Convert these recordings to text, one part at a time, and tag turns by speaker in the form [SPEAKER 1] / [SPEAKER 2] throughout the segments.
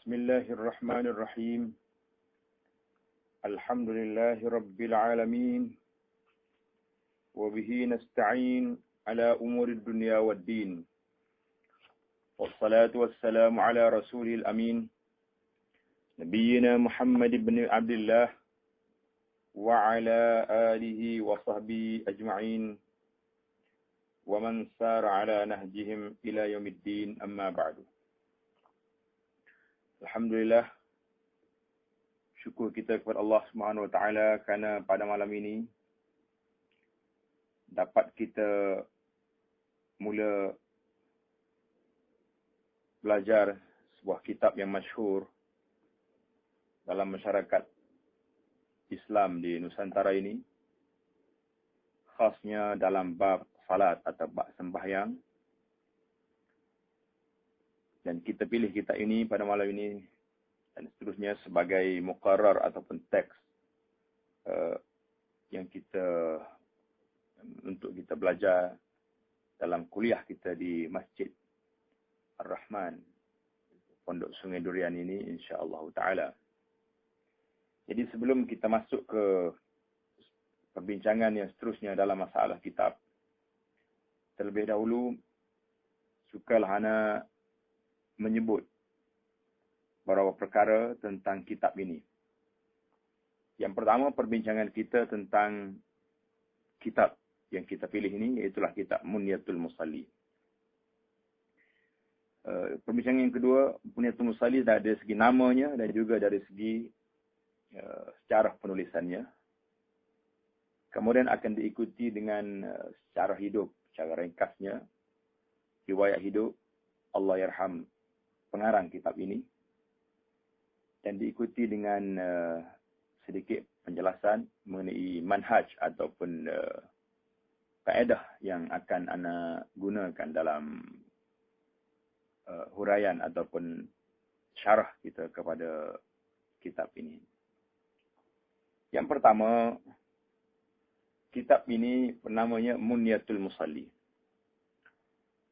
[SPEAKER 1] بسم الله الرحمن الرحيم. الحمد لله رب العالمين، وبه نستعين على أمور الدنيا والدين، والصلاة والسلام على رسول الأمين نبينا محمد بن عبد الله وعلى آله وصحبه أجمعين ومن سار على نهجهم إلى يوم الدين. أما بعد. Alhamdulillah, syukur kita kepada Allah Subhanahu Wa Taala kerana pada malam ini dapat kita mula belajar sebuah kitab yang masyhur dalam masyarakat Islam di Nusantara ini, khasnya dalam bab salat atau bab sembahyang. Dan kita pilih kitab ini pada malam ini dan seterusnya sebagai muqarrar ataupun teks yang kita untuk kita belajar dalam kuliah kita di Masjid Ar-Rahman, Pondok Sungai Durian ini, insya-Allah taala. Jadi sebelum kita masuk ke perbincangan yang seterusnya dalam masalah kitab, terlebih dahulu sukalah ana menyebut beberapa perkara tentang kitab ini. Yang pertama, perbincangan kita tentang kitab yang kita pilih ini, iaitulah kitab Munyatul Musalli. Perbincangan yang kedua, Munyatul Musalli dari segi namanya dan juga dari segi sejarah penulisannya. Kemudian akan diikuti dengan secara hidup, secara ringkasnya, riwayat hidup Allahyarham pengarang kitab ini, dan diikuti dengan sedikit penjelasan mengenai manhaj ataupun kaedah yang akan ana gunakan dalam huraian ataupun syarah kita kepada kitab ini. Yang pertama, kitab ini namanya Munyatul Musalli.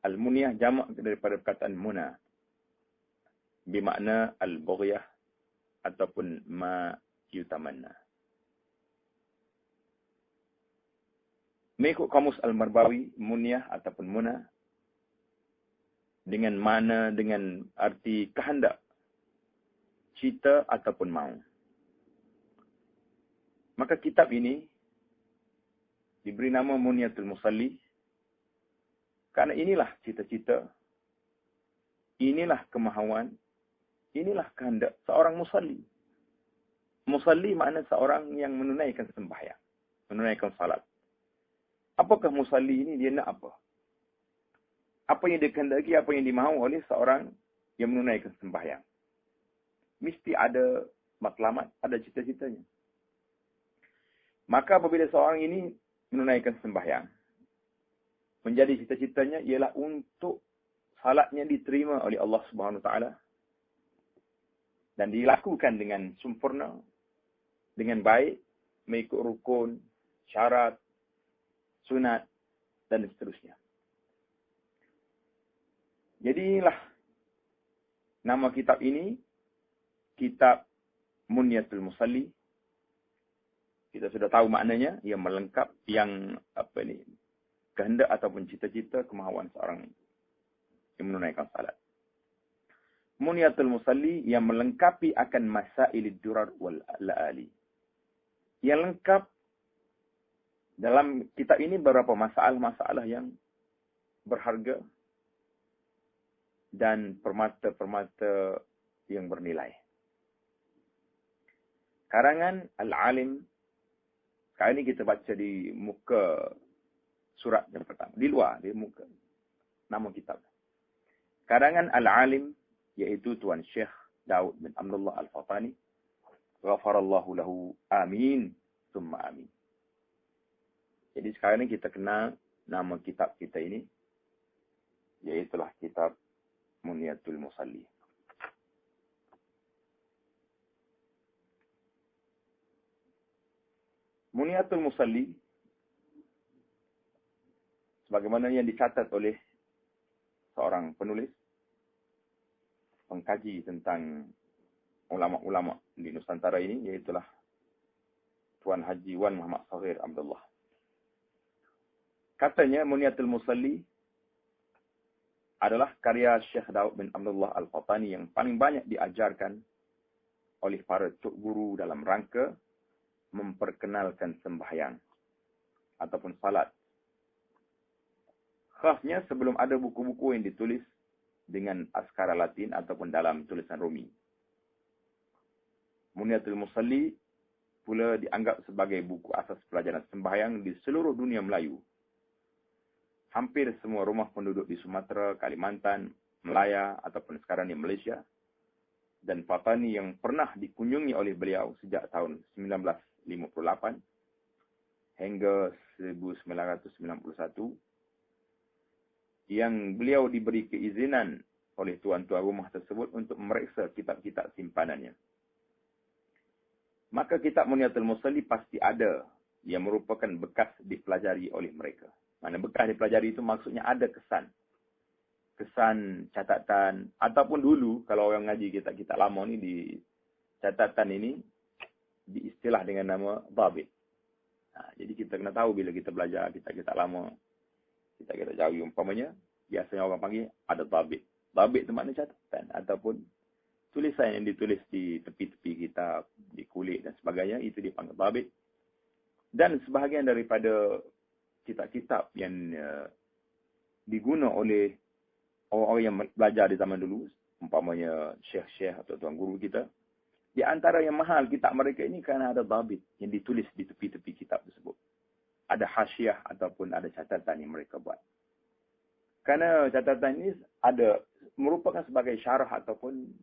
[SPEAKER 1] Al-Munyah jamak daripada perkataan muna, bermakna al-bughyah ataupun ma yutamanna. Mengikut kamus Al-Marbawi, munyah ataupun muna dengan mana, dengan arti kehendak, cita ataupun mahu. Maka kitab ini diberi nama Munyatul Musalli karena inilah cita-cita, inilah kemahuan, inilah kehendak seorang musalli. Musalli makna seorang yang menunaikan sembahyang, menunaikan salat. Apakah musalli ini? Dia nak apa? Apa yang dikehendaki, apa yang dimahu oleh seorang yang menunaikan sembahyang? Mesti ada matlamat, ada cita-citanya. Maka apabila seorang ini menunaikan sembahyang, menjadi cita-citanya ialah untuk salatnya diterima oleh Allah Subhanahu Wa Taala dan dilakukan dengan sempurna, dengan baik, mengikut rukun, syarat, sunat dan seterusnya. Jadi inilah nama kitab ini, kitab Munyatul Musalli. Kita sudah tahu maknanya, yang melengkap, yang kehendak ataupun cita-cita kemahuan seorang yang menunaikan salat. Munyatul Musalli yang melengkapi akan masailid durar wal la'ali. Yang lengkap dalam kitab ini beberapa masalah-masalah yang berharga dan permata-permata yang bernilai. Karangan Al-Alim, kali ini kita baca di muka surat yang pertama, di luar, di muka nama kitab. Karangan Al-Alim, yaitu Tuan Syekh Daud bin Abdullah Al-Fatani, ghafarallahu lahu, amin, summa amin. Jadi sekarang ini kita kenal nama kitab kita ini, yaitulah kitab Munyatul Musalli. Munyatul Musalli, sebagaimana yang dicatat oleh seorang penulis, pengkaji tentang ulama-ulama di Nusantara ini, yaitulah Tuan Haji Wan Muhammad Saghir Abdullah. Katanya Muniyatul Musalli adalah karya Syekh Daud bin Abdullah Al-Fatani yang paling banyak diajarkan oleh para cuk guru dalam rangka memperkenalkan sembahyang ataupun salat. Khasnya sebelum ada buku-buku yang ditulis dengan askara Latin ataupun dalam tulisan Romi. Muniyatul Musalli pula dianggap sebagai buku asas pelajaran sembahyang di seluruh dunia Melayu. Hampir semua rumah penduduk di Sumatera, Kalimantan, Melaya ataupun sekarang di Malaysia dan Fatani yang pernah dikunjungi oleh beliau sejak tahun 1958 hingga 1991 yang beliau diberi keizinan oleh tuan-tuan rumah tersebut untuk memeriksa kitab-kitab simpanannya. Maka kitab Muniyatul Musalli pasti ada yang merupakan bekas dipelajari oleh mereka. Mana bekas dipelajari itu maksudnya ada kesan. Kesan, catatan, ataupun dulu kalau orang ngaji kitab-kitab lama ni di catatan ini diistilah dengan nama dhabit. Jadi kita kena tahu bila kita belajar kitab-kitab lama, kitab-kitab jauh umpamanya, biasanya orang panggil ada dhabit. Dhabit itu makna catatan ataupun tulisan yang ditulis di tepi-tepi kitab, di kulit dan sebagainya, itu dipanggil dhabit. Dan sebahagian daripada kitab-kitab yang diguna oleh orang-orang yang belajar di zaman dulu, umpamanya syekh-syekh atau tuan guru kita, di antara yang mahal kitab mereka ini kerana ada dhabit yang ditulis di tepi-tepi kitab tersebut. Ada hasyiah ataupun ada catatan yang mereka buat. Kerana catatan ini ada merupakan sebagai syarah ataupun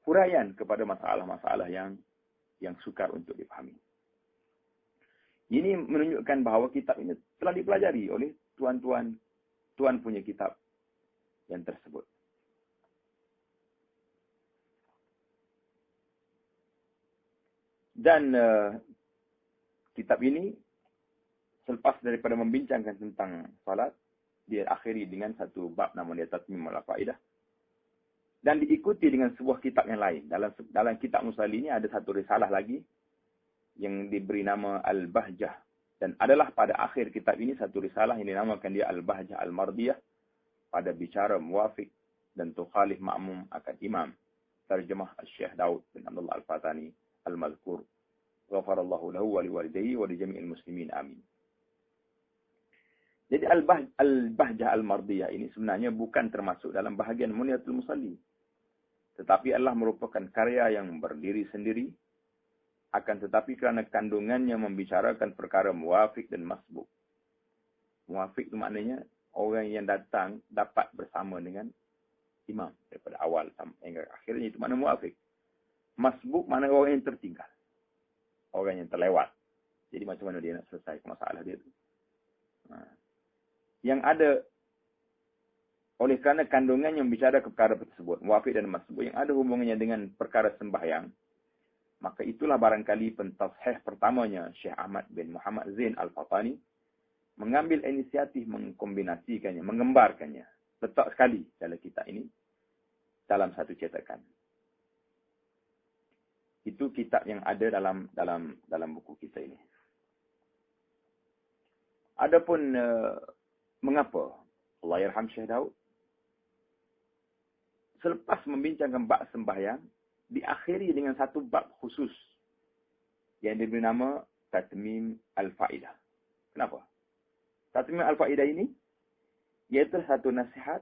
[SPEAKER 1] huraian kepada masalah-masalah yang sukar untuk dipahami. Ini menunjukkan bahawa kitab ini telah dipelajari oleh tuan punya kitab yang tersebut. Dan kitab ini selepas daripada membincangkan tentang salat, dia akhiri dengan satu bab namanya Tatmimul Faidah. Dan diikuti dengan sebuah kitab yang lain. Dalam kitab Musalli ini ada satu risalah lagi yang diberi nama Al-Bahjah. Dan adalah pada akhir kitab ini satu risalah yang dinamakan dia Al-Bahjah Al-Mardiyah pada bicara muwafiq dan tukhalif ma'mum akan imam. Terjemah Syekh Daud bin Abdullah Al-Fatani Al-Mazkur. Ghafarallahu lahu wa liwalidayhi wa li jami'il muslimin. Amin. Jadi Al-Bahjah Al-Mardiyah ini sebenarnya bukan termasuk dalam bahagian Muniyatul Musalli. Tetapi adalah merupakan karya yang berdiri sendiri. Akan tetapi kerana kandungannya membicarakan perkara muwafiq dan masbuk. Muwafiq itu maknanya orang yang datang dapat bersama dengan imam. Daripada awal sampai akhirnya itu makna muwafiq. Masbuk makna orang yang tertinggal. Orang yang terlewat. Jadi macam mana dia nak selesai masalah dia itu. Yang ada oleh kerana kandungan yang bicara ke perkara tersebut, muwafiq dan masbuk, yang ada hubungannya dengan perkara sembahyang, maka itulah barangkali pentashih pertamanya Syekh Ahmad bin Muhammad Zain Al-Fatani mengambil inisiatif mengkombinasikannya, mengembarkannya. Letak sekali dalam kitab ini dalam satu cetakan. Itu kitab yang ada dalam buku kita ini. Adapun mengapa Allah yarham Syekh Daud selepas membincangkan bab sembahyang diakhiri dengan satu bab khusus yang diberi nama Tatmim Al-Faidah. Kenapa? Tatmim Al-Faidah ini iaitu satu nasihat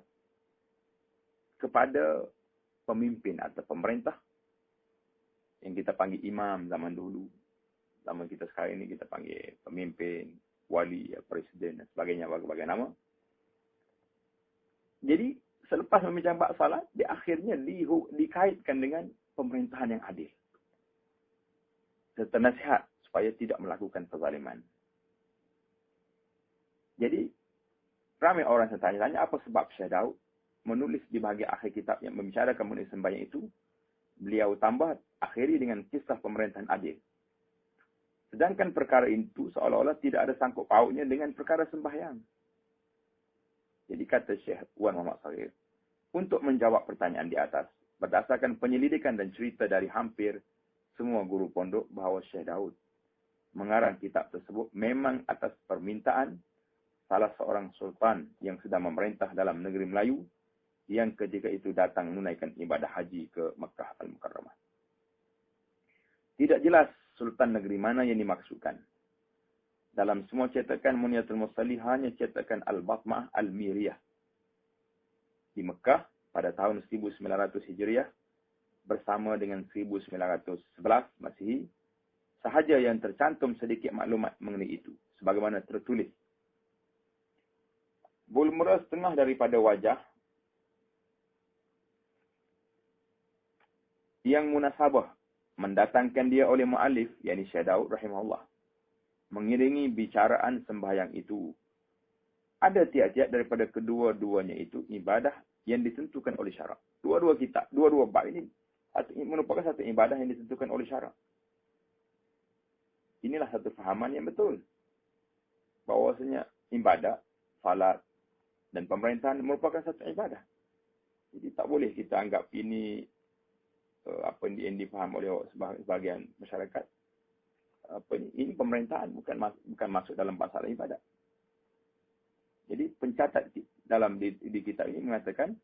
[SPEAKER 1] kepada pemimpin atau pemerintah yang kita panggil imam zaman dulu. Zaman kita sekarang ini kita panggil pemimpin, wali, presiden dan sebagainya, berbagai nama. Jadi selepas membincangkan bab salat, di akhirnya dikaitkan dengan pemerintahan yang adil. Serta nasihat supaya tidak melakukan kezaliman. Jadi, ramai orang yang tanya-tanya apa sebab Syekh Daud menulis di bahagian akhir kitab yang membicarakan mengenai sembahyang itu, beliau tambah akhiri dengan kisah pemerintahan adil. Sedangkan perkara itu seolah-olah tidak ada sangkut pautnya dengan perkara sembahyang. Jadi kata Syekh Wan Muhammad Saghir, untuk menjawab pertanyaan di atas, berdasarkan penyelidikan dan cerita dari hampir semua guru pondok bahawa Syekh Daud mengarang kitab tersebut memang atas permintaan salah seorang sultan yang sedang memerintah dalam negeri Melayu yang ketika itu datang menunaikan ibadah haji ke Makkah Al-Mukarramah. Tidak jelas sultan negeri mana yang dimaksudkan. Dalam semua cetakan Munyatul Musalli hanya cetakan Al-Batmah Al-Miriyah di Mekah pada tahun 1900 Hijriah bersama dengan 1911 Masihi sahaja yang tercantum sedikit maklumat mengenai itu sebagaimana tertulis. Bermula setengah daripada wajah yang munasabah mendatangkan dia oleh mu'alif, yakni Syekh Daud rahimahullah, mengiringi bicaraan sembahyang itu. Ada tiap-tiap daripada kedua-duanya itu ibadah yang ditentukan oleh syarak. Dua-dua bab ini merupakan satu ibadah yang ditentukan oleh syarak. Inilah satu fahaman yang betul. Bahawasanya ibadah, salat dan pemerintahan merupakan satu ibadah. Jadi tak boleh kita anggap ini apa yang difaham oleh sebahagian masyarakat. Ini pemerintahan bukan masuk dalam masalah ibadah. Jadi pencatat dalam di kitab ini mengatakan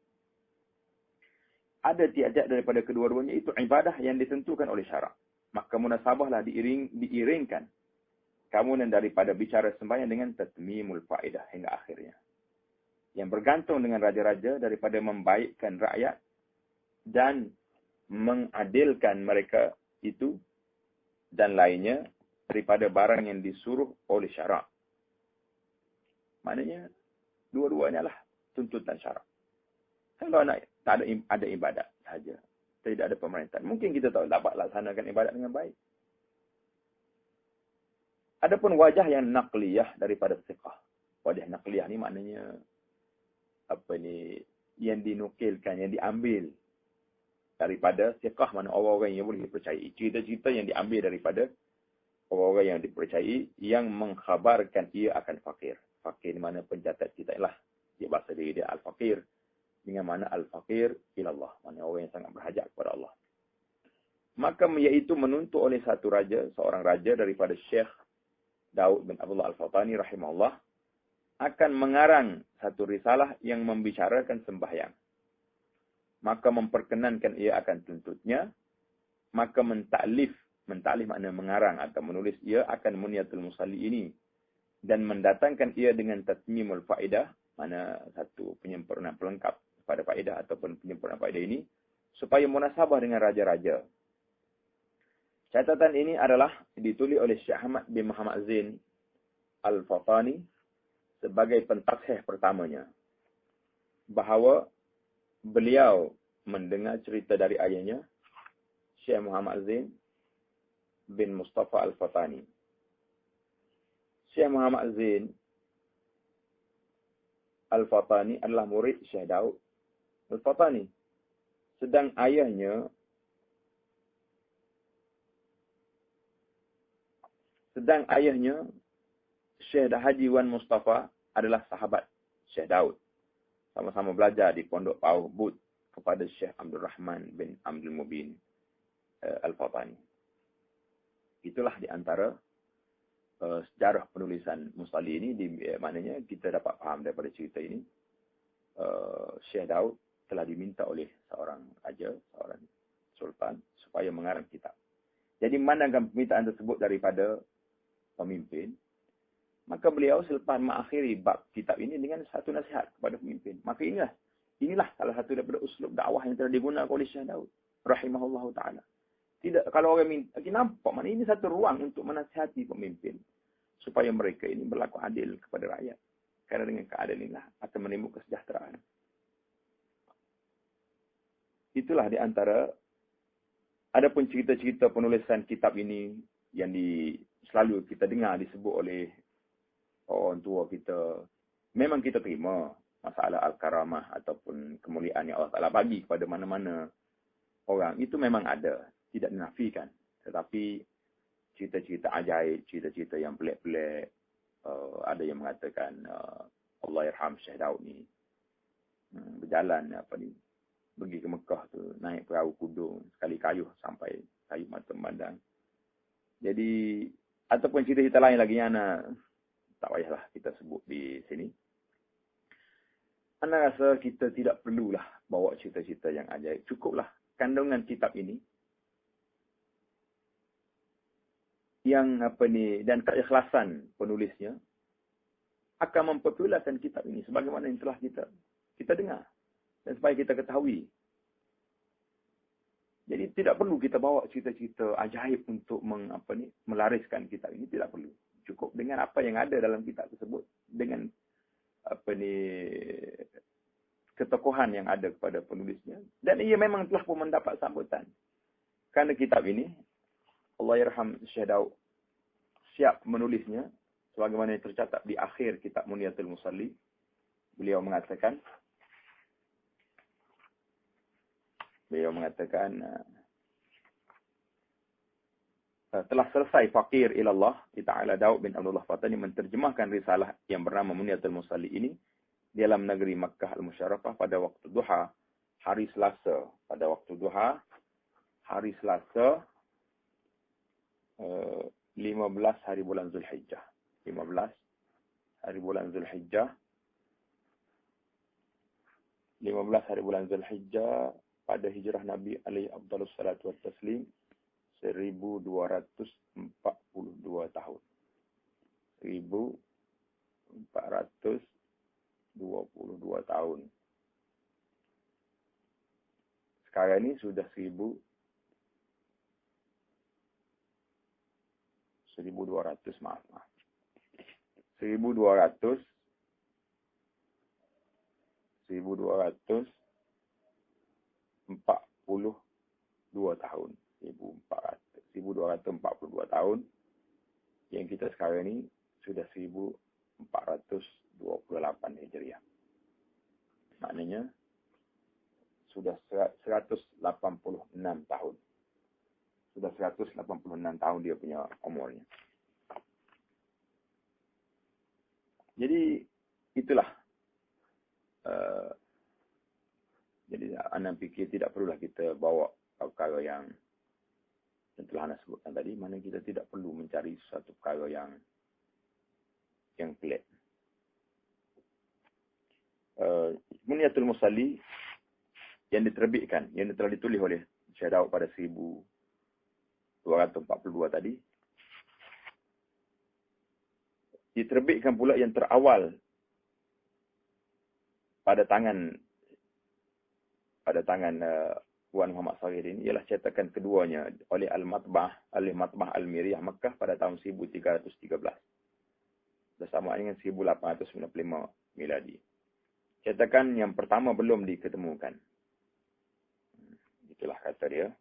[SPEAKER 1] ada tiap-tiap daripada kedua-duanya itu ibadah yang ditentukan oleh syarak. Maka munasabahlah diiringkan kemudian daripada bicara sembahyang dengan tatmimul faedah hingga akhirnya. Yang bergantung dengan raja-raja daripada membaikkan rakyat dan mengadilkan mereka itu dan lainnya daripada barang yang disuruh oleh syarak. Maknanya dua-duanya lah tuntutan syarak. Kalau tak ada ibadat saja, tidak ada pemerintahan, mungkin kita tak dapat laksanakan ibadat dengan baik. Adapun wajah yang naqliyah daripada siqah. Wajah naqliyah ni maknanya yang dinukilkan, yang diambil daripada siqah, mana orang-orang yang boleh dipercayai. Cerita-cerita yang diambil daripada orang-orang yang dipercayai yang mengkhabarkan ia akan fakir. Fakir mana pencatat kita lah. Dia bahasa dia al-fakir. Dengan mana al-fakir ilallah. Mana orang yang sangat berhajat kepada Allah. Maka iaitu menuntut oleh satu raja, seorang raja daripada Syekh Daud bin Abdullah Al-Fatani rahimahullah, akan mengarang satu risalah yang membicarakan sembahyang. Maka memperkenankan ia akan tuntutnya. Maka mentaklif makna mengarang atau menulis ia akan Munyatul Musalli ini. Dan mendatangkan ia dengan tatmimul faedah, mana satu penyempurnaan pelengkap pada faedah ataupun penyempurnaan faedah ini, supaya munasabah dengan raja-raja. Catatan ini adalah ditulis oleh Syekh Ahmad bin Muhammad Zain Al-Fatani sebagai pentasheh pertamanya. Bahawa beliau mendengar cerita dari ayahnya, Syekh Muhammad Zain bin Mustafa Al-Fatani. Syekh Muhammad Zain Al-Fatani adalah murid Syekh Daud Al-Fatani. Sedang ayahnya Syekh Haji Wan Mustafa adalah sahabat Syekh Daud. Sama-sama belajar di Pondok Pauh Bud kepada Syekh Abdul Rahman bin Abdul Mubin Al-Fatani. Itulah di antara sejarah penulisan Musalli ini, maknanya kita dapat faham daripada cerita ini. Syekh Daud telah diminta oleh seorang raja, seorang sultan, supaya mengarang kitab. Jadi memandangkan permintaan tersebut daripada pemimpin, maka beliau selepas mengakhiri bab kitab ini dengan satu nasihat kepada pemimpin. Maka inilah salah satu daripada uslub dakwah yang telah digunakan oleh Syekh Daud rahimahullahu ta'ala. Tidak, kalau orang minta, nampak mana ini satu ruang untuk menasihati pemimpin supaya mereka ini berlaku adil kepada rakyat. Kerana dengan keadilan inilah akan menimbulkan kesejahteraan. Itulah di antara adapun cerita-cerita penulisan kitab ini yang selalu kita dengar disebut oleh orang tua kita. Memang kita terima masalah al-karamah ataupun kemuliaan yang Allah Ta'ala bagi kepada mana-mana orang. Itu memang ada. Tidak dinafikan. Tetapi cerita-cerita ajaib, cerita-cerita yang pelik-pelik, ada yang mengatakan Allah yarham Syekh Daud ni berjalan pergi ke Mekah tu, naik perahu kuda, sekali kayuh sampai kayu mata memandang. Jadi, ataupun cerita-cerita lain lagi yang tak payahlah kita sebut di sini. Anda rasa kita tidak perlulah bawa cerita-cerita yang ajaib. Cukuplah kandungan kitab ini yang dan keikhlasan penulisnya akan mempopularkan kitab ini sebagaimana yang telah kita dengar dan supaya kita ketahui. Jadi tidak perlu kita bawa cerita-cerita ajaib untuk melariskan kitab ini, tidak perlu. Cukup dengan apa yang ada dalam kitab tersebut, dengan ketokohan yang ada kepada penulisnya, dan ia memang telah pun mendapat sambutan. Kerana kitab ini Allah yarham Syekh Daud siap menulisnya sebagaimana yang tercatat di akhir kitab Muniyatul Musalli. Beliau mengatakan telah selesai Faqir ilallah Ta'ala Daud bin Abdullah Fatani menterjemahkan risalah yang bernama Muniyatul Musalli ini di dalam negeri Makkah Al-Musyarrafah pada waktu duha hari Selasa. Pada waktu duha hari Selasa 15 hari bulan Zulhijjah. 15 hari bulan Zulhijjah. 15 hari bulan Zulhijjah pada hijrah Nabi alaihi afdhalus salatu wat taslim 1242 tahun. 1422 tahun. Sekarang ini sudah 1200, maaf. 1242 tahun. 1242 tahun. Yang kita sekarang ini sudah 1428 Hijriah. Maknanya sudah 186 tahun. Sudah 186 tahun dia punya umurnya. Jadi itulah. Jadi anda fikir tidak perlulah kita bawa perkara yang telah anda sebutkan tadi. Mana kita tidak perlu mencari suatu perkara yang pelik. Muniyatul Musalli yang diterbitkan, yang telah ditulis oleh Syekh Daud pada 1242 tadi. Diterbitkan pula yang terawal pada tangan Puan Muhammad Saghir ini ialah cetakan keduanya oleh Al-Matbah Al-Miriyah Makkah pada tahun 1313 bersama dengan 1895 miladi. Cetakan yang pertama belum diketemukan. Itulah kata dia.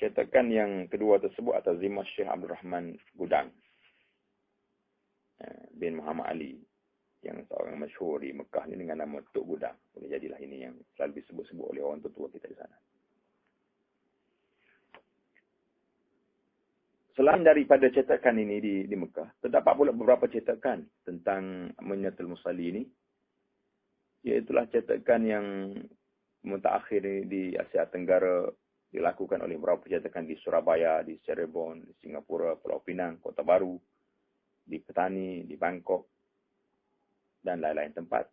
[SPEAKER 1] Cetakan yang kedua tersebut atas zimmah Syekh Abdul Rahman Gudang bin Muhammad Ali, yang seorang masyhur di Mekah ni dengan nama Tok Gudang. Boleh jadilah ini yang selalu disebut-sebut oleh orang tua kita di sana. Selain daripada cetakan ini di Mekah, terdapat pula beberapa cetakan tentang Muniyatul Musalli ini. Iaitulah cetakan yang mutaakhir di Asia Tenggara dilakukan oleh beberapa cetakan di Surabaya, di Cirebon, di Singapura, Pulau Pinang, Kota Baru, di Petani, di Bangkok, dan lain-lain tempat.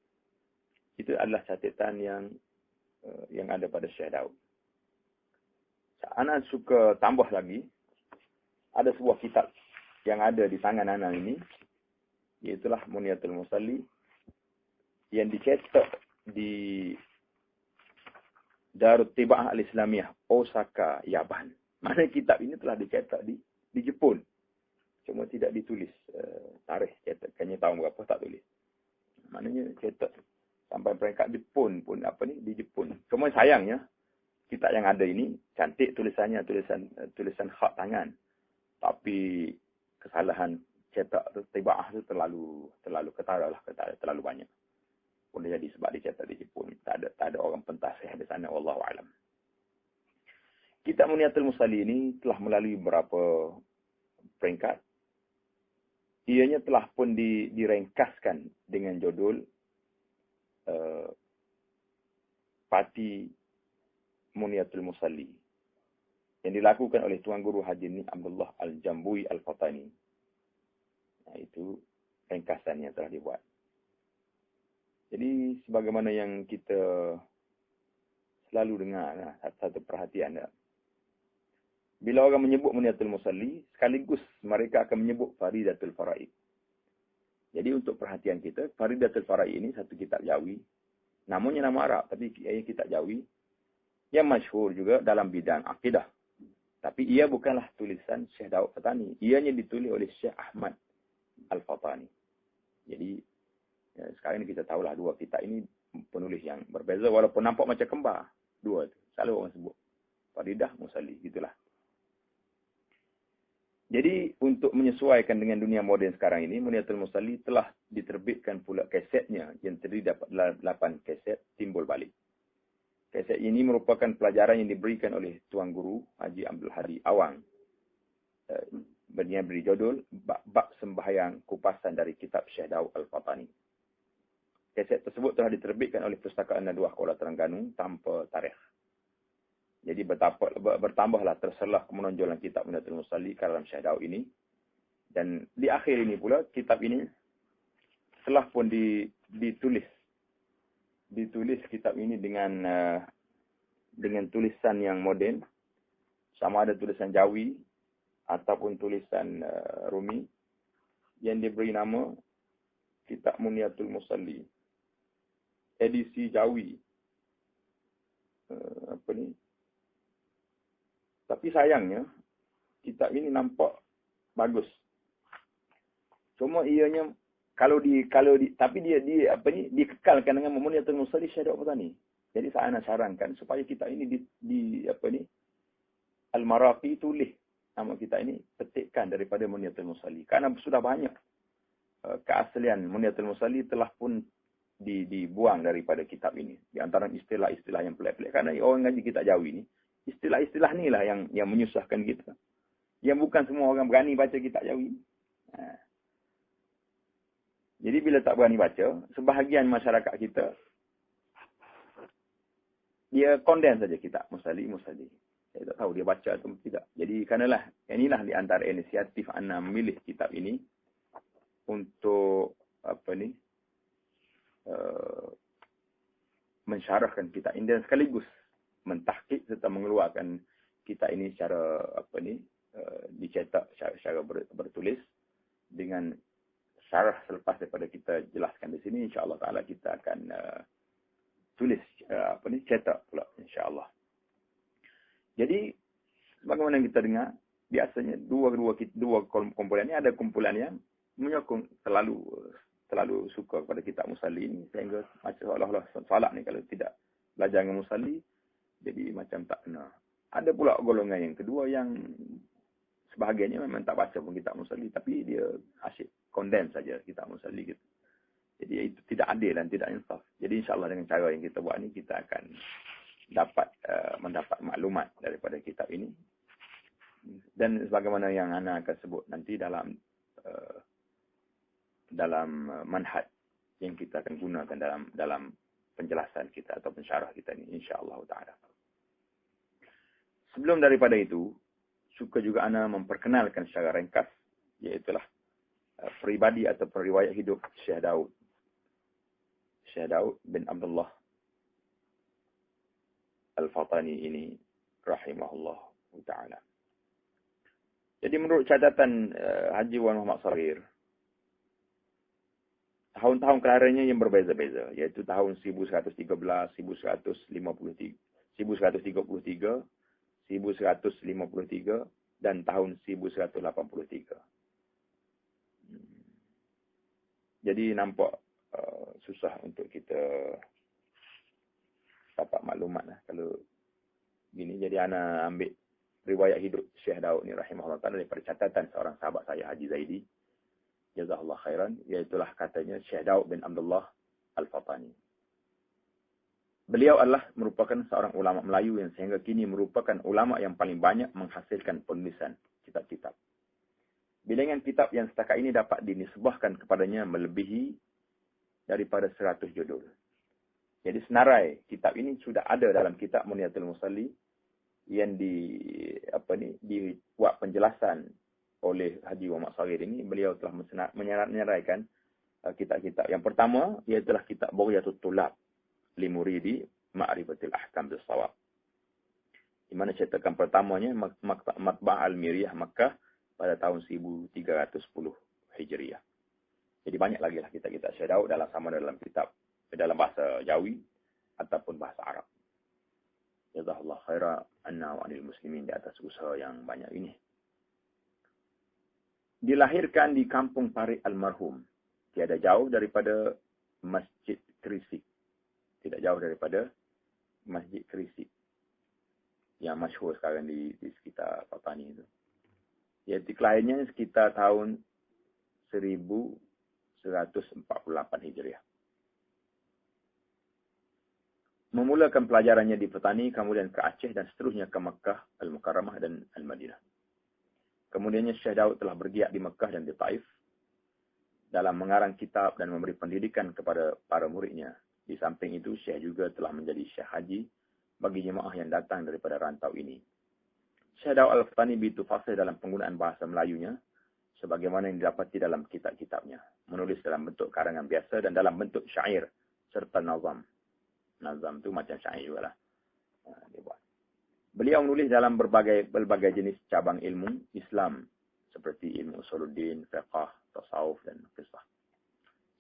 [SPEAKER 1] Itu adalah catatan yang ada pada Syekh Daud. Ana suka tambah lagi, ada sebuah kitab yang ada di tangan ana ini, iaitulah Muniyatul Musalli, yang dicetak di Darut Tibaah Al-Islamiyah, Osaka, Yaban. Mana kitab ini telah dicetak di Jepun. Cuma tidak ditulis tarikh cetakannya tahun berapa, tak tulis. Maknanya cetak sampai peringkat Jepun pun di Jepun. Cuma sayangnya kitab yang ada ini cantik tulisannya, tulisan khak tangan. Tapi kesalahan cetak tibaah tu terlalu ketara, terlalu banyak. Boleh jadi sebab dicetak di Jepun. Tak ada orang pentasih di sana, wallahu alam. Kitab Muniyatul Musalli ini telah melalui beberapa peringkat. Ianya telah pun direngkaskan dengan judul Pati Muniatul Musalli yang dilakukan oleh Tuan Guru Haji Ni Abdullah Al-Jambui Al-Fatani. Nah, itu ringkasan yang telah dibuat. Jadi sebagaimana yang kita selalu dengar, satu perhatian. Bila orang menyebut Muniatul Musalli, sekaligus mereka akan menyebut Faridatul Faraid. Jadi untuk perhatian kita, Faridatul Faraid ini satu kitab Jawi. Namanya nama Arab, tapi kitab Jawi yang masyhur juga dalam bidang akidah. Tapi ia bukanlah tulisan Syekh Daud Fatani. Ianya ditulis oleh Syekh Ahmad Al-Fatani. Jadi, sekarang ini kita tahulah dua kitab ini penulis yang berbeza. Walaupun nampak macam kembar. Dua itu. Selalu orang sebut. Faridah, Musalli. Itulah. Jadi, untuk menyesuaikan dengan dunia moden sekarang ini, Muniatul Musalli telah diterbitkan pula kasetnya yang terdiri dapat 8 kaset timbul balik. Kaset ini merupakan pelajaran yang diberikan oleh Tuan Guru Haji Abdul Hadi Awang. Beri judul Bab Sembahyang Kupasan dari Kitab Syekh Daud Al-Fatani. Kaset tersebut telah diterbitkan oleh Perpustakaan Naduah Kuala Terengganu tanpa tarikh. Jadi bertambahlah terselah kemenonjolan kitab Muniatul Musalli ke dalam Syekh Daud ini. Dan di akhir ini pula, kitab ini telah pun ditulis kitab ini dengan tulisan yang moden, sama ada tulisan Jawi ataupun tulisan Rumi, yang diberi nama Kitab Muniatul Musalli, edisi Jawi. Tapi sayangnya kitab ini nampak bagus. Cuma ianya tapi dia dikekalkan dengan Muniatul Musalli Syekh Daud Fatani. Jadi saya nak sarankan supaya kita ini Al-Maraqi tulis nama kita ini, petikkan daripada Muniatul Musalli. Karena sudah banyak keaslian Muniatul Musalli telah pun dibuang daripada kitab ini. Di antara istilah-istilah yang pelik-pelik. Karena orang ngaji kitab Jawi ini, istilah-istilah inilah yang menyusahkan kita. Yang bukan semua orang berani baca kitab Jawi. Jadi bila tak berani baca, sebahagian masyarakat kita, dia condemn saja kitab Musalli. Saya tak tahu dia baca atau tidak. Jadi karenalah, inilah di antara inisiatif Ana memilih kitab ini untuk mensyarahkan kitab ini dan sekaligus mentahqiq serta mengeluarkan kitab ini secara dicetak secara bertulis dengan syarah selepas daripada kita jelaskan di sini, insya-Allah taala kita akan tulis cetak pula insya-Allah. Jadi bagaimana kita dengar, biasanya dua kumpulan ini, ada kumpulan yang menyokong terlalu suka kepada kitab Musalli ini sehingga macam seolah-olah salah ni kalau tidak belajar dengan Musalli, jadi macam tak kena. Ada pula golongan yang kedua yang sebahagiannya memang tak baca pun kitab Musalli, tapi dia asyik condemn saja kitab Musalli gitu. Jadi itu tidak adil dan tidak insaf. Jadi insya-Allah dengan cara yang kita buat ni, kita akan mendapat maklumat daripada kitab ini. Dan sebagaimana yang ana akan sebut nanti dalam manhaj yang kita akan gunakan dalam penjelasan kita atau pensyarah kita ini, insya-Allah taala. Sebelum daripada itu, suka juga ana memperkenalkan secara ringkas, iaitulah peribadi atau periwayat hidup Syekh Daud bin Abdullah Al-Fatani ini rahimahullah ta'ala. Jadi menurut catatan Haji Wan Muhammad Saghir, tahun-tahun kelahirannya yang berbeza-beza, iaitu tahun 1113, 1153, 1153 dan tahun 1183. Jadi nampak susah untuk kita dapat maklumat lah kalau gini. Jadi ana ambil riwayat hidup Syekh Daud ni rahimahullah ta'ala daripada catatan seorang sahabat saya, Haji Zaidi, jazahullah khairan, iaitulah katanya Syekh Daud bin Abdullah Al-Fatani. Beliau adalah merupakan seorang ulama Melayu yang sehingga kini merupakan ulama yang paling banyak menghasilkan penulisan kitab-kitab. Bilangan kitab yang setakat ini dapat dinisbahkan kepadanya melebihi daripada 100 judul. Jadi senarai kitab ini sudah ada dalam kitab Muniyatul Musalli yang dibuat penjelasan oleh Haji Muhammad Saghir ini. Beliau telah menyeraikan kitab-kitab. Yang pertama ialah kitab Bughyatul Tulab li Muridi Ma'rifatil Ahkam bis Shawab. Di mana cetakan pertamanya Matba'ah Al-Miriyah Makkah pada tahun 1310 Hijriah. Jadi banyak lagi lah kitab-kitab Syekh Daud sama dalam kitab dalam bahasa Jawi ataupun bahasa Arab. Jazakallahu khairan anna wa anil muslimin di atas usaha yang banyak ini. Dilahirkan di kampung Parik Almarhum, tiada jauh daripada Masjid Krisik. Tidak jauh daripada Masjid Krisik yang masyhur sekarang di sekitar Patani itu. Iaitu kelahirannya sekitar tahun 1148 Hijriah. Memulakan pelajarannya di Patani, kemudian ke Aceh dan seterusnya ke Makkah, Al-Mukarramah dan Al-Madinah. Kemudiannya Syekh Daud telah bergiat di Makkah dan di Taif dalam mengarang kitab dan memberi pendidikan kepada para muridnya. Di samping itu, Syekh juga telah menjadi Syekh Haji bagi jemaah yang datang daripada rantau ini. Syekh Daud Al-Fatani begitu fasih dalam penggunaan bahasa Melayunya, sebagaimana yang didapati dalam kitab-kitabnya. Menulis dalam bentuk karangan biasa dan dalam bentuk syair serta nazam. Nazam itu macam syair juga lah. Dia buat. Beliau menulis dalam berbagai jenis cabang ilmu Islam, seperti ilmu usuluddin, fiqh, tasawuf dan qisah.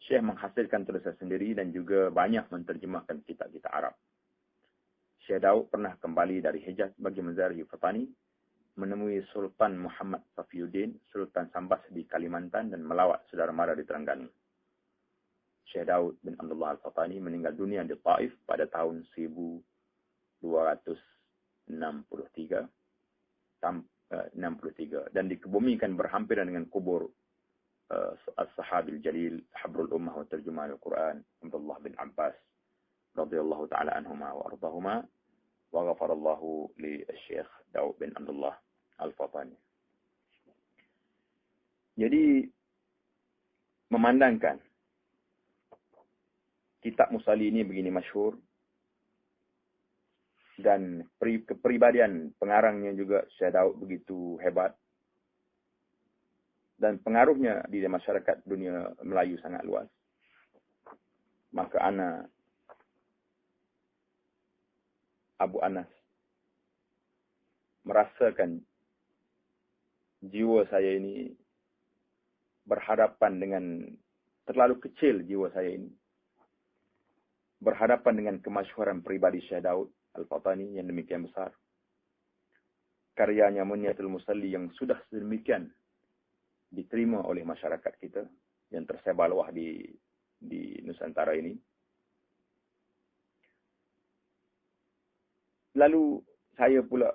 [SPEAKER 1] Syekh menghasilkan tulisan sendiri dan juga banyak menterjemahkan kitab-kitab Arab. Syekh Daud pernah kembali dari Hijaz bagi menziarahi Fatani, menemui Sultan Muhammad Safiuddin, Sultan Sambas di Kalimantan dan melawat saudara mara di Terengganu. Syekh Daud bin Abdullah Al-Fatani meninggal dunia di Taif pada tahun 1263 dan dikebumikan berhampiran dengan kubur As-Sahabil Jalil, Habrul Ummah wa Terjemahan Al-Quran, Abdullah bin Abbas radhiyallahu ta'ala anhuma wa ardahuma wa ghafarallahu li Syekh Daud bin Abdullah Al-Fatani. Jadi memandangkan kitab Musalli ini begini masyhur dan kepribadian pengarangnya juga Syekh Daud begitu hebat dan pengaruhnya di masyarakat dunia Melayu sangat luas. Maka ana Abu Anas merasakan jiwa saya ini berhadapan dengan terlalu kecil jiwa saya ini. Berhadapan dengan kemasyhuran pribadi Syekh Daud Al-Fatani yang demikian besar. Karyanya Muniyatul Musalli yang sudah sedemikian diterima oleh masyarakat kita yang tersebar luas di Nusantara ini. Lalu saya pula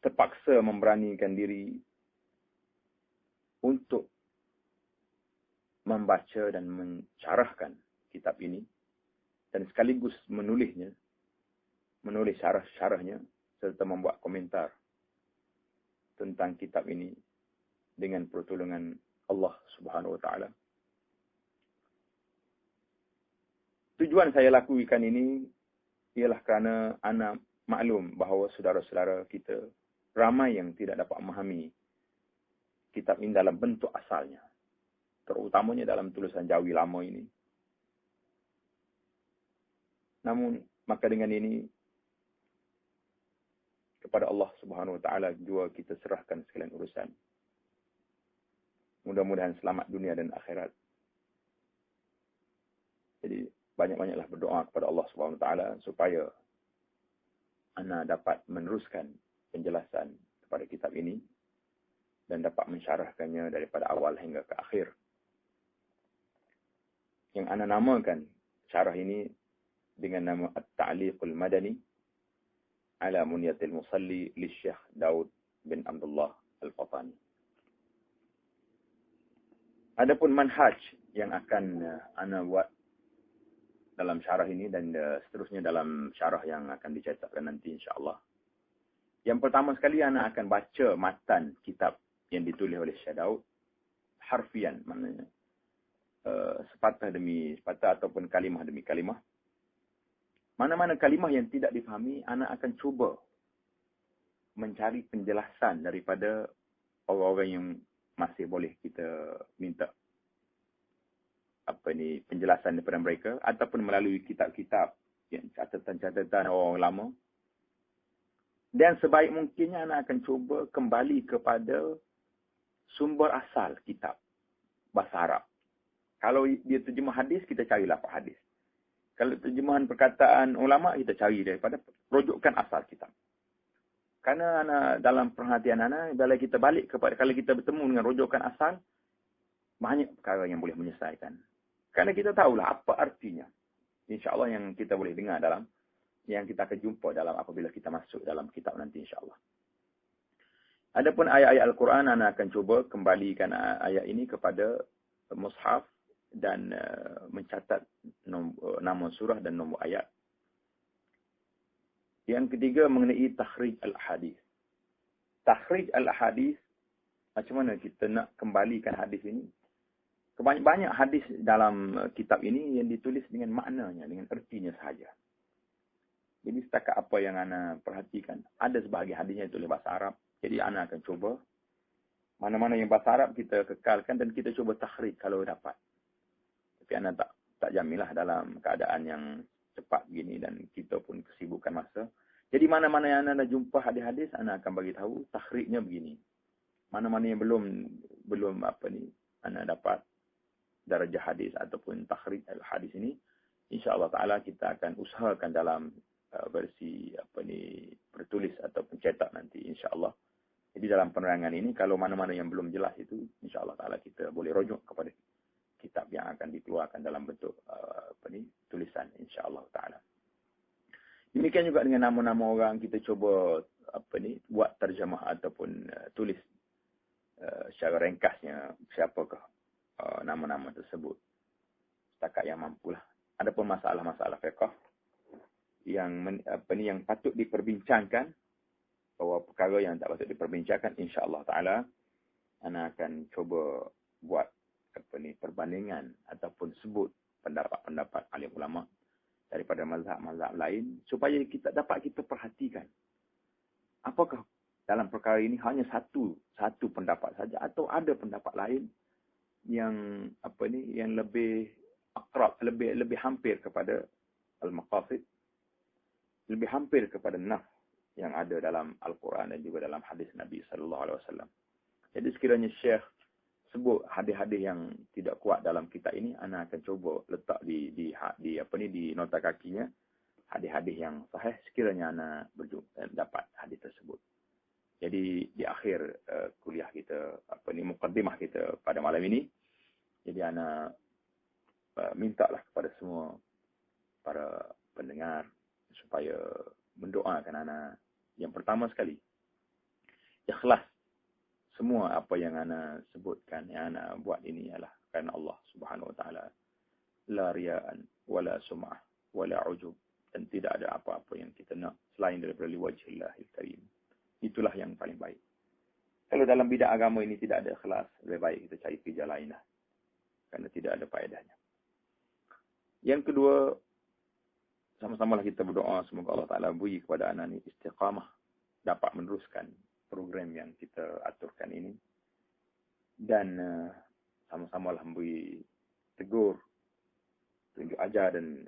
[SPEAKER 1] terpaksa memberanikan diri untuk membaca dan mensyarahkan kitab ini dan sekaligus menulis syarah-syarahnya serta membuat komentar tentang kitab ini dengan pertolongan Allah Subhanahu wa taala. Tujuan saya lakukan ini ialah kerana ana maklum bahawa saudara-saudara kita ramai yang tidak dapat memahami kitab ini dalam bentuk asalnya, terutamanya dalam tulisan Jawi lama ini. Namun, maka dengan ini, kepada Allah Subhanahu wa taala juga kita serahkan sekalian urusan. Mudah-mudahan selamat dunia dan akhirat. Jadi, banyak-banyaklah berdoa kepada Allah Subhanahu wa taala supaya ana dapat meneruskan penjelasan kepada kitab ini dan dapat mensyarahkannya daripada awal hingga ke akhir. Yang ana namakan syarah ini dengan nama At-Ta'liqul Madani ala Muniyatil Musalli li Syekh Daud bin Abdullah Al-Fatani. Adapun manhaj yang akan ana buat dalam syarah ini dan seterusnya dalam syarah yang akan dicetakkan nanti insya-Allah. Yang pertama sekali ana akan baca matan kitab yang ditulis oleh Syekh Daud harfian, maknanya sepatah demi sepatah ataupun kalimah demi kalimah Mana-mana kalimah yang tidak difahami, ana akan cuba mencari penjelasan daripada orang-orang yang masih boleh kita minta penjelasan daripada mereka, ataupun melalui kitab-kitab yang catatan-catatan orang lama. Dan sebaik mungkinnya anak akan cuba kembali kepada sumber asal kitab bahasa Arab. Kalau dia terjemah hadis, kita cari lafaz hadis. Kalau terjemahan perkataan ulama, kita cari daripada rujukan asal kitab. Karena dalam perhatian anak, bila kita balik kepada, kalau kita bertemu dengan rujukan asal, banyak perkara yang boleh menyelesaikan. Karena kita tahulah apa artinya. InsyaAllah yang kita boleh dengar dalam, yang kita akan jumpa dalam apabila kita masuk dalam kitab nanti insyaAllah. Adapun ayat-ayat Al-Quran, anak akan cuba kembalikan ayat ini kepada mushaf dan mencatat nama surah dan nombor ayat. Yang ketiga mengenai takhrij al-hadis. Takhrij al-hadis, macam mana kita nak kembalikan hadis ini? Banyak hadis dalam kitab ini yang ditulis dengan maknanya, dengan ertinya sahaja. Jadi setakat apa yang ana perhatikan, ada sebahagian hadisnya ditulis bahasa Arab. Jadi ana akan cuba mana-mana yang bahasa Arab kita kekalkan dan kita cuba takhrij kalau dapat. Tapi ana tak jaminlah dalam keadaan yang cepat gini dan kita pun kesibukan masa. Jadi mana-mana yang anda jumpa hadis-hadis, anda akan bagi tahu takhrijnya begini. Mana-mana yang belum anda dapat darjah hadis ataupun takhrij hadis ini, insya-Allah taala kita akan usahakan dalam versi bertulis ataupun cetak nanti insya-Allah. Jadi dalam penerangan ini kalau mana-mana yang belum jelas itu insya-Allah taala kita boleh rujuk kepada kitab yang akan dikeluarkan dalam bentuk tulisan insya-Allah taala. Demikian juga dengan nama-nama orang, kita cuba buat terjemah ataupun tulis secara ringkasnya siapakah nama-nama tersebut. Setakat yang mampulah. Adapun masalah-masalah fiqh yang yang patut diperbincangkan, bahwa perkara yang tak patut diperbincangkan insya-Allah taala ana akan cuba buat perbandingan ataupun sebut pendapat-pendapat alim ulama daripada mazhab-mazhab lain supaya kita perhatikan apakah dalam perkara ini hanya satu pendapat saja atau ada pendapat lain yang yang lebih akrab, lebih hampir kepada al-maqasid, lebih hampir kepada nafs yang ada dalam Al-Quran dan juga dalam hadis Nabi sallallahu alaihi wasallam. Jadi sekiranya Syekh sebut hadis-hadis yang tidak kuat dalam kitab ini, ana akan cuba letak di nota kakinya hadis-hadis yang sahih sekiranya ana dapat hadis tersebut. Jadi di akhir kuliah kita mukaddimah kita pada malam ini, jadi ana mintalah kepada semua para pendengar supaya mendoakan ana yang pertama sekali ikhlas. Semua apa yang ana sebutkan, yang ana buat ini adalah kerana Allah Subhanahu wa taala. La riya'an wala sum'ah wala ujub, dan tidak ada apa-apa yang kita nak selain daripada liwajhillahil karim. Itulah yang paling baik. Kalau dalam bidang agama ini tidak ada ikhlas, lebih baik kita cari kerja lainlah. Kerana tidak ada faedahnya. Yang kedua, sama-samalah kita berdoa semoga Allah Taala beri kepada anak ini istiqamah, dapat meneruskan program yang kita aturkan ini, dan sama-samalah memberi tegur, tunjuk ajar dan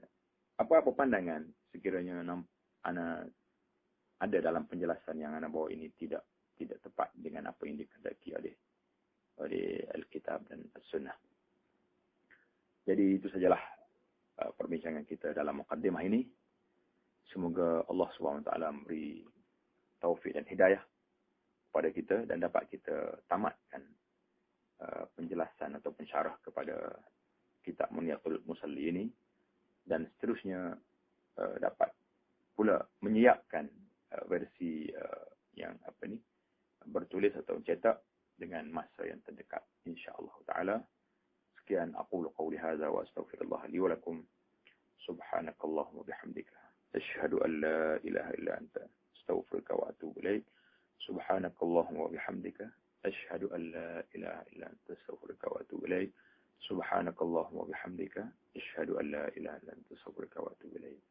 [SPEAKER 1] apa-apa pandangan sekiranya anak ada dalam penjelasan yang anak bawa ini tidak tepat dengan apa yang dikehendaki oleh Alkitab dan As-Sunnah. Jadi itu sajalah perbincangan kita dalam mukaddimah ini. Semoga Allah SWT memberi taufik dan hidayah kepada kita dan dapat kita tamatkan penjelasan atau pensyarah kepada kitab Munyatul Musalli ini, dan seterusnya dapat pula menyiapkan versi yang bertulis atau cetak dengan masa yang terdekat insya-Allah taala. Sekian aqulu qawli hadza wa astaghfirullah li wa lakum. Subhanakallahumma bihamdika asyhadu an la ilaha illa anta astaghfiruka wa atubu ilaik. Subhanakallahumma bihamdika asyhadu an la ilaha illa anta astaghfiruka wa atubu ilaik. Subhanakallahumma bihamdika asyhadu an la ilaha illa anta astaghfiruka wa atubu ilaik.